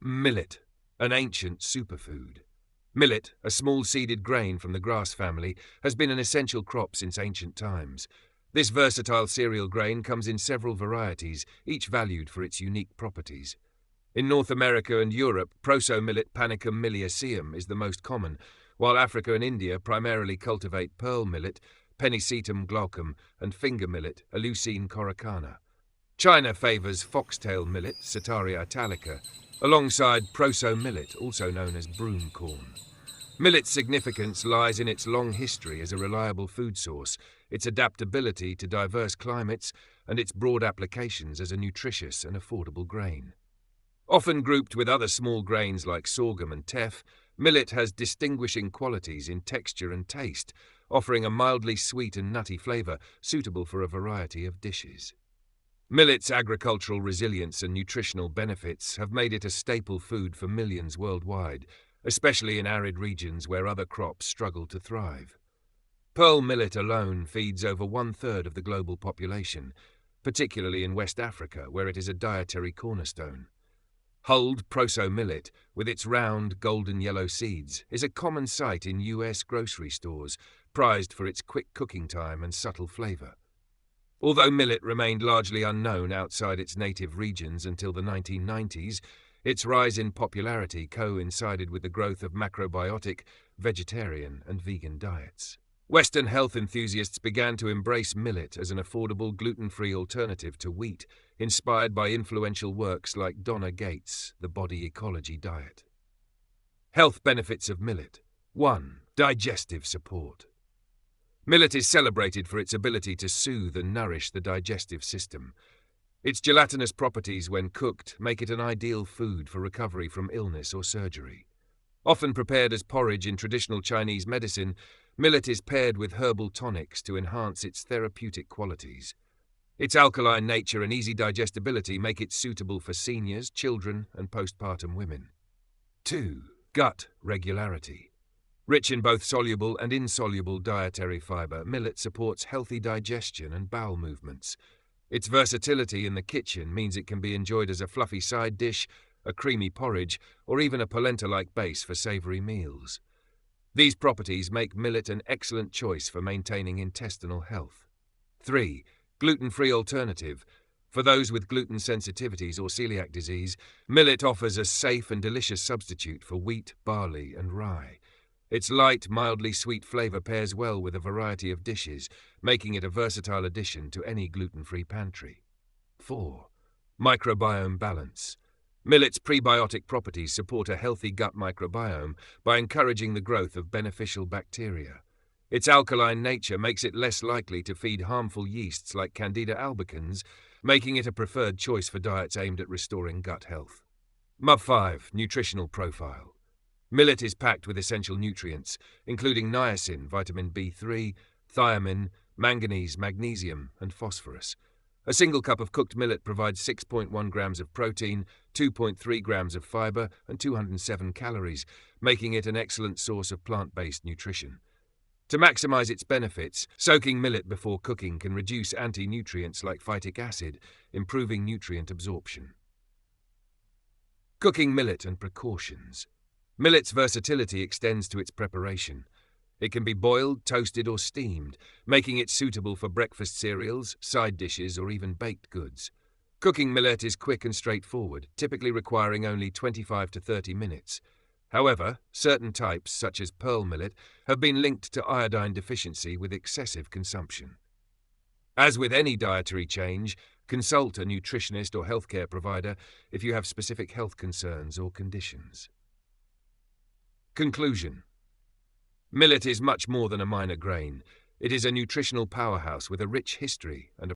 Millet, an ancient superfood. Millet, a small-seeded grain from the grass family, has been an essential crop since ancient times. This versatile cereal grain comes in several varieties, each valued for its unique properties. In North America and Europe, proso-millet Panicum miliaceum is the most common, while Africa and India primarily cultivate pearl millet, Pennisetum glaucum, and finger millet, Eleusine coracana. China favours foxtail millet, Setaria italica, alongside proso-millet, also known as broom corn. Millet's significance lies in its long history as a reliable food source, its adaptability to diverse climates, and its broad applications as a nutritious and affordable grain. Often grouped with other small grains like sorghum and teff, millet has distinguishing qualities in texture and taste, offering a mildly sweet and nutty flavour suitable for a variety of dishes. Millet's agricultural resilience and nutritional benefits have made it a staple food for millions worldwide, especially in arid regions where other crops struggle to thrive. Pearl millet alone feeds over 1/3 of the global population, particularly in West Africa, where it is a dietary cornerstone. Hulled proso millet, with its round, golden yellow seeds, is a common sight in US grocery stores, prized for its quick cooking time and subtle flavour. Although millet remained largely unknown outside its native regions until the 1990s, its rise in popularity coincided with the growth of macrobiotic, vegetarian, and vegan diets. Western health enthusiasts began to embrace millet as an affordable gluten-free alternative to wheat, inspired by influential works like Donna Gates' The Body Ecology Diet. Health benefits of millet. 1. Digestive support. Millet is celebrated for its ability to soothe and nourish the digestive system. Its gelatinous properties, when cooked, make it an ideal food for recovery from illness or surgery. Often prepared as porridge in traditional Chinese medicine, millet is paired with herbal tonics to enhance its therapeutic qualities. Its alkaline nature and easy digestibility make it suitable for seniors, children, and postpartum women. 2. Gut regularity. Rich in both soluble and insoluble dietary fibre, millet supports healthy digestion and bowel movements. Its versatility in the kitchen means it can be enjoyed as a fluffy side dish, a creamy porridge, or even a polenta-like base for savoury meals. These properties make millet an excellent choice for maintaining intestinal health. 3. Gluten-free alternative. For those with gluten sensitivities or celiac disease, millet offers a safe and delicious substitute for wheat, barley, and rye. Its light, mildly sweet flavour pairs well with a variety of dishes, making it a versatile addition to any gluten-free pantry. 4. Microbiome balance. Millet's prebiotic properties support a healthy gut microbiome by encouraging the growth of beneficial bacteria. Its alkaline nature makes it less likely to feed harmful yeasts like Candida albicans, making it a preferred choice for diets aimed at restoring gut health. 5. Nutritional profile. Millet is packed with essential nutrients, including niacin, vitamin B3, thiamine, manganese, magnesium, and phosphorus. A single cup of cooked millet provides 6.1 grams of protein, 2.3 grams of fiber, and 207 calories, making it an excellent source of plant-based nutrition. To maximize its benefits, soaking millet before cooking can reduce anti-nutrients like phytic acid, improving nutrient absorption. Cooking millet and precautions. Millet's versatility extends to its preparation. It can be boiled, toasted, or steamed, making it suitable for breakfast cereals, side dishes, or even baked goods. Cooking millet is quick and straightforward, typically requiring only 25 to 30 minutes. However, certain types, such as pearl millet, have been linked to iodine deficiency with excessive consumption. As with any dietary change, consult a nutritionist or healthcare provider if you have specific health concerns or conditions. Conclusion. Millet is much more than a minor grain. It is a nutritional powerhouse with a rich history and a